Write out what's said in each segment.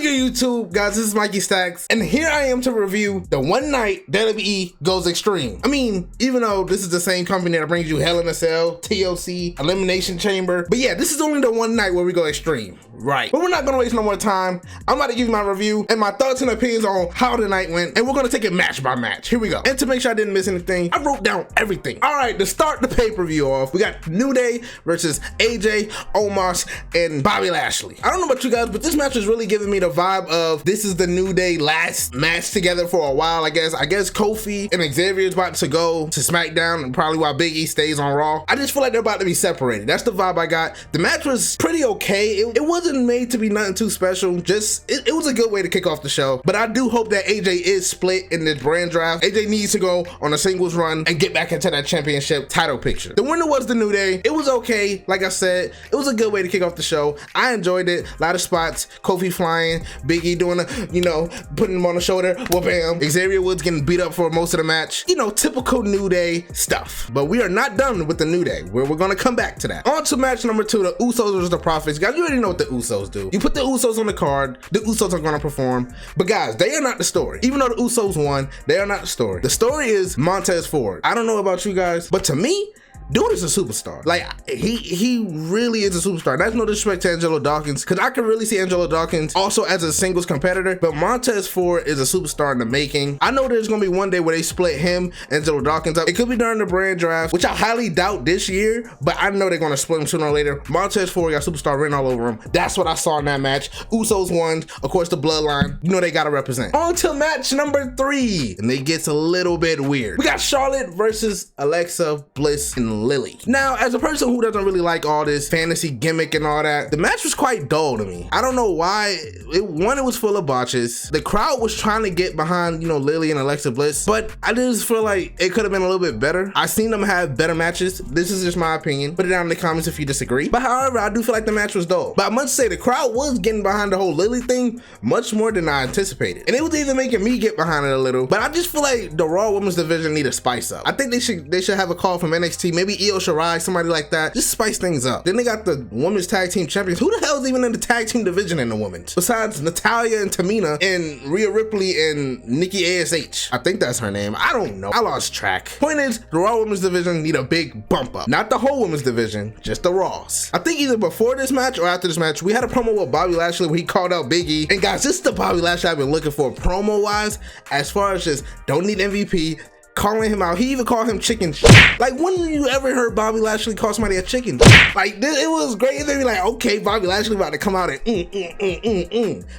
good, YouTube? Guys, this is Mikey Stacks, and here I am to review the one night WWE goes extreme. I mean, even though this is the same company that brings you Hell in a Cell, TLC, Elimination Chamber, but yeah, this is only the one night where we go extreme, right? But we're not gonna waste no more time. I'm about to give you my review and my thoughts and opinions on how the night went, and we're gonna take it match by match. Here we go. And to make sure I didn't miss anything, I wrote down everything. All right, to start the pay-per-view off, we got New Day versus AJ, Omos, and Bobby Lashley. I don't know about you guys, but this match is really giving me the vibe of this is the New Day last match together for a while, I guess. I guess Kofi and Xavier's about to go to SmackDown, and probably while Big E stays on Raw. I just feel like they're about to be separated. That's the vibe I got. The match was pretty okay. It wasn't made to be nothing too special. Just, it was a good way to kick off the show. But I do hope that AJ is split in this brand draft. AJ needs to go on a singles run and get back into that championship title picture. The winner was the New Day. It was okay. Like I said, it was a good way to kick off the show. I enjoyed it. A lot of spots. Kofi flying, Big E doing a, you know, putting him on the shoulder, whoop-bam. Xavier Woods getting beat up for most of the match. You know, typical New Day stuff. But we are not done with the New Day, where we're gonna come back to that. On to match number 2, the Usos versus the Profits. Guys, you already know what the Usos do. You put the Usos on the card, the Usos are gonna perform. But guys, they are not the story. Even though the Usos won, they are not the story. The story is Montez Ford. I don't know about you guys, but to me, dude is a superstar. Like, he really is a superstar. That's no disrespect to Angelo Dawkins, because I can really see Angelo Dawkins also as a singles competitor, but Montez Ford is a superstar in the making. I know there's gonna be one day where they split him and Angelo Dawkins up. It could be during the brand draft, which I highly doubt this year, but I know they're gonna split him sooner or later. Montez Ford got superstar written all over him. That's what I saw in that match. Usos won. Of course, the bloodline, you know they gotta represent. On to match number 3, and it gets a little bit weird. We got Charlotte versus Alexa Bliss and Lily. Now, as a person who doesn't really like all this fantasy gimmick and all that, the match was quite dull to me. I don't know why. It was full of botches. The crowd was trying to get behind, you know, Lily and Alexa Bliss, but I just feel like it could have been a little bit better. I've seen them have better matches. This is just my opinion. Put it down in the comments if you disagree. But however, I do feel like the match was dull. But I must say, the crowd was getting behind the whole Lily thing much more than I anticipated. And it was even making me get behind it a little. But I just feel like the Raw Women's Division need a spice up. I think they should have a call from NXT, maybe Io Shirai, somebody like that. Just spice things up. Then they got the Women's Tag Team Champions. Who the hell is even in the tag team division in the women's? Besides Natalya and Tamina and Rhea Ripley and Nikki ASH. I think that's her name. I don't know. I lost track. Point is, the Raw Women's Division need a big bump up. Not the whole Women's Division, just the Raws. I think either before this match or after this match, we had a promo with Bobby Lashley where he called out Big E. And guys, this is the Bobby Lashley I've been looking for promo-wise, as far as just don't need MVP, calling him out. He even called him chicken. Like, when you ever heard Bobby Lashley call somebody a chicken? Like, it was great. And then be like, okay, Bobby Lashley about to come out and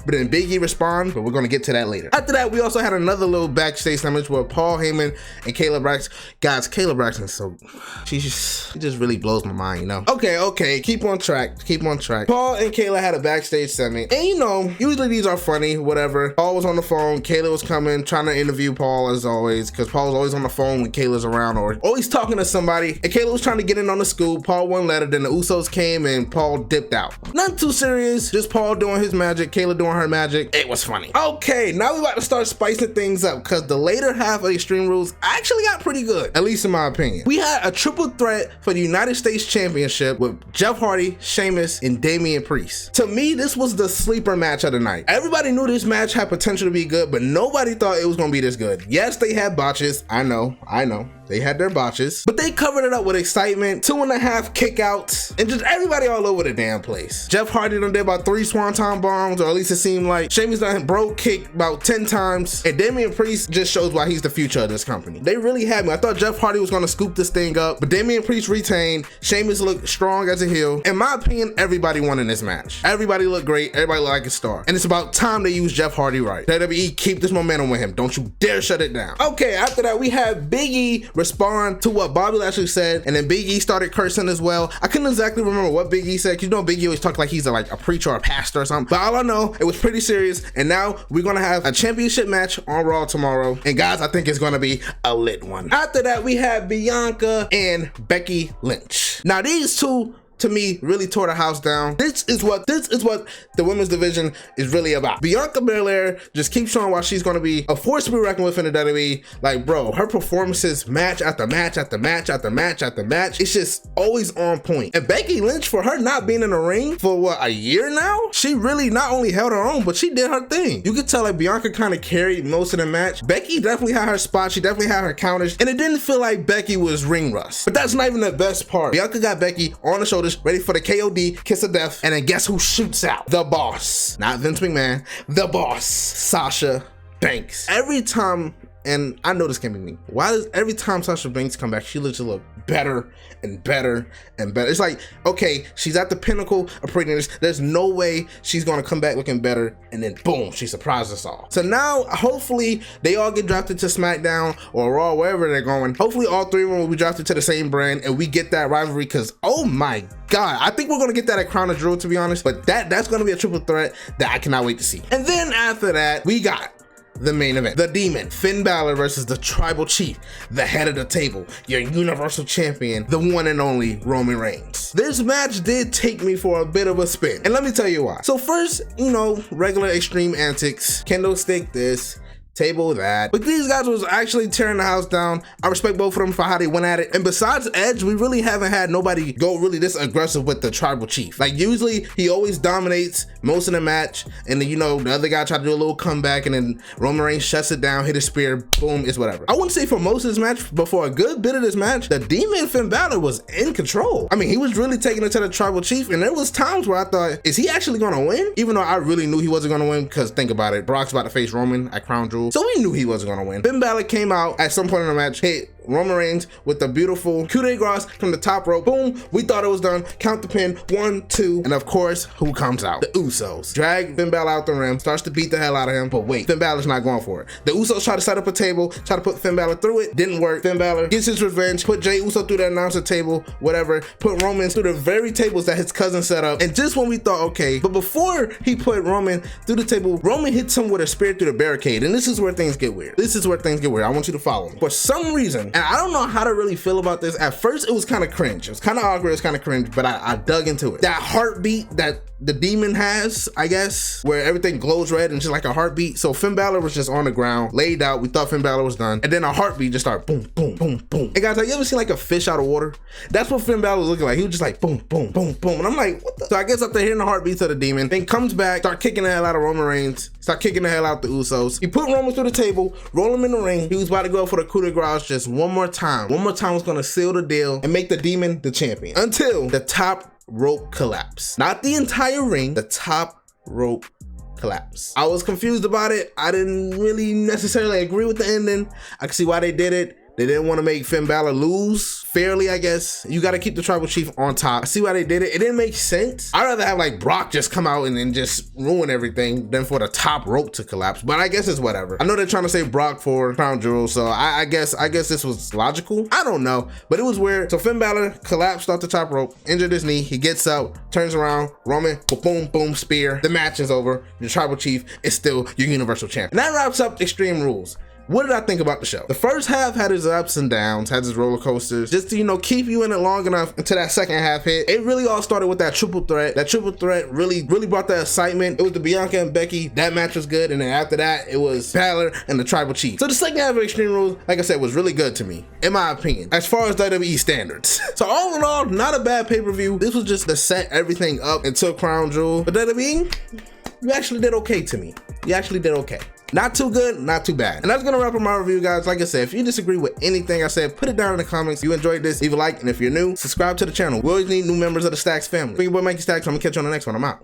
But then Big E respond, but we're gonna get to that later. After that, we also had another little backstage sandwich with Paul Heyman and Kayla Braxton. Guys, Kayla Braxton, so she just really blows my mind, you know? Okay, keep on track. Paul and Kayla had a backstage segment, and you know, usually these are funny, whatever. Paul was on the phone, Kayla was coming, trying to interview Paul as always, because Paul was always on the phone when Kayla's around or always talking to somebody, and Kayla was trying to get in on the scoop. Paul wouldn't let her. Then the Usos came and Paul dipped out. Nothing too serious, just Paul doing his magic, Kayla doing her magic. It was funny. Okay, now we about to start spicing things up, because the later half of Extreme Rules actually got pretty good, at least in my opinion. We had a triple threat for the United States Championship with Jeff Hardy, Sheamus, and Damian Priest. To me, this was the sleeper match of the night. Everybody knew this match had potential to be good, but nobody thought it was gonna be this good. Yes, they had botches. I know. They had their botches, but they covered it up with excitement, 2.5 kickouts, and just everybody all over the damn place. Jeff Hardy done did about 3 swanton bombs, or at least it seemed like. Sheamus done broke kick about 10 times, and Damian Priest just shows why he's the future of this company. They really had me. I thought Jeff Hardy was gonna scoop this thing up, but Damian Priest retained. Sheamus looked strong as a heel. In my opinion, everybody won in this match. Everybody looked great. Everybody looked like a star. And it's about time they use Jeff Hardy right. WWE, keep this momentum with him. Don't you dare shut it down. Okay, after that, we had Big E respond to what Bobby Lashley said, and then Big E started cursing as well. I couldn't exactly remember what Big E said, because you know Big E always talks like he's like a preacher or a pastor or something, but all I know, it was pretty serious. And now we're gonna have a championship match on Raw tomorrow, and guys, I think it's gonna be a lit one. After that, we had Bianca and Becky Lynch. Now these two to me, really tore the house down. This is what the women's division is really about. Bianca Belair just keeps showing why she's gonna be a force to be reckoned with in the WWE. Like, bro, her performances match after match after match after match after match, it's just always on point. And Becky Lynch, for her not being in the ring for what, a year now, she really not only held her own, but she did her thing. You could tell like Bianca kind of carried most of the match. Becky definitely had her spot, she definitely had her counters, and it didn't feel like Becky was ring rust. But that's not even the best part. Bianca got Becky on the shoulders, ready for the KOD, kiss of death, and then guess who shoots out? The boss. Not Vince McMahon, the boss, Sasha Banks. Every time, and I know this can't be me, why does every time Sasha Banks come back, she looks to look better and better and better? It's like, okay, she's at the pinnacle of prettiness. There's no way she's gonna come back looking better, and then boom, she surprised us all. So now, hopefully, they all get drafted to SmackDown or Raw, wherever they're going. Hopefully, all three of them will be drafted to the same brand, and we get that rivalry, because, oh my God, I think we're gonna get that at Crown of Jewel, to be honest, but that's gonna be a triple threat that I cannot wait to see. And then after that, we got the main event, the Demon, Finn Balor versus the Tribal Chief, the head of the table, your Universal Champion, the one and only Roman Reigns. This match did take me for a bit of a spin, and let me tell you why. So first, you know, regular Extreme antics, kendo stick this, table that, but these guys was actually tearing the house down. I respect both of them for how they went at it. And besides Edge, we really haven't had nobody go really this aggressive with the Tribal Chief. Like, usually he always dominates most of the match, and then, you know, the other guy tried to do a little comeback, and then Roman Reigns shuts it down, hit a spear, boom, it's whatever. I wouldn't say for most of this match, but for a good bit of this match, the Demon Finn Balor was in control. I mean, he was really taking it to the Tribal Chief, and there was times where I thought, is he actually gonna win? Even though I really knew he wasn't gonna win, because think about it, Brock's about to face Roman at Crown Jewel, so we knew he wasn't gonna win. Finn Balor came out at some point in the match, hit Roman Reigns with the beautiful coup de grace from the top rope. Boom, we thought it was done. Count the pin, 1, 2, and of course, who comes out? The Usos. Drag Finn Balor out the rim, starts to beat the hell out of him, but wait, Finn Balor's not going for it. The Usos try to set up a table, try to put Finn Balor through it, didn't work. Finn Balor gets his revenge, put Jey Uso through the announcer table, whatever, put Roman through the very tables that his cousin set up, and just when we thought, okay, but before he put Roman through the table, Roman hits him with a spear through the barricade, and this is where things get weird. This is where things get weird. I want you to follow me. For some reason, and I don't know how to really feel about this. At first, it was kind of cringe. It was kind of awkward. It was kind of cringe, but I dug into it. That heartbeat that the Demon has, I guess, where everything glows red and just like a heartbeat. So Finn Balor was just on the ground, laid out. We thought Finn Balor was done. And then a heartbeat just started boom, boom, boom, boom. And guys, like, you ever seen like a fish out of water? That's what Finn Balor was looking like. He was just like boom, boom, boom, boom. And I'm like, what the? So I guess after hearing the heartbeats of the Demon, then comes back, start kicking the hell out of Roman Reigns, start kicking the hell out the Usos. He put Roman through the table, roll him in the ring. He was about to go for the coup de grace just one more time. One more time was gonna seal the deal and make the Demon the champion until the top rope collapse. Not the entire ring, the top rope collapse. I was confused about it. I didn't really necessarily agree with the ending. I can see why they did it. They didn't want to make Finn Balor lose fairly, I guess. You got to keep the Tribal Chief on top. I see why they did it. It didn't make sense. I'd rather have like Brock just come out and then just ruin everything than for the top rope to collapse. But I guess it's whatever. I know they're trying to save Brock for Crown Jewel, so I guess this was logical. I don't know, but it was weird. So Finn Balor collapsed off the top rope, injured his knee. He gets up, turns around, Roman, boom, boom, spear. The match is over. The Tribal Chief is still your Universal Champion. And that wraps up Extreme Rules. What did I think about the show? The first half had its ups and downs, had its roller coasters, just to, you know, keep you in it long enough until that second half hit. It really all started with that triple threat. That triple threat really brought that excitement. It was the Bianca and Becky. That match was good. And then after that, it was Balor and the Tribal Chief. So the second half of Extreme Rules, like I said, was really good to me, in my opinion, as far as WWE standards. So all in all, not a bad pay-per-view. This was just to set everything up until Crown Jewel. But WWE, you actually did okay to me. You actually did okay. Not too good, not too bad. And that's gonna wrap up my review, guys. Like I said, if you disagree with anything I said, put it down in the comments. If you enjoyed this, leave a like, and if you're new, subscribe to the channel. We always need new members of the Stacks family. Bring your boy Mikey Stacks. I'm gonna catch you on the next one. I'm out.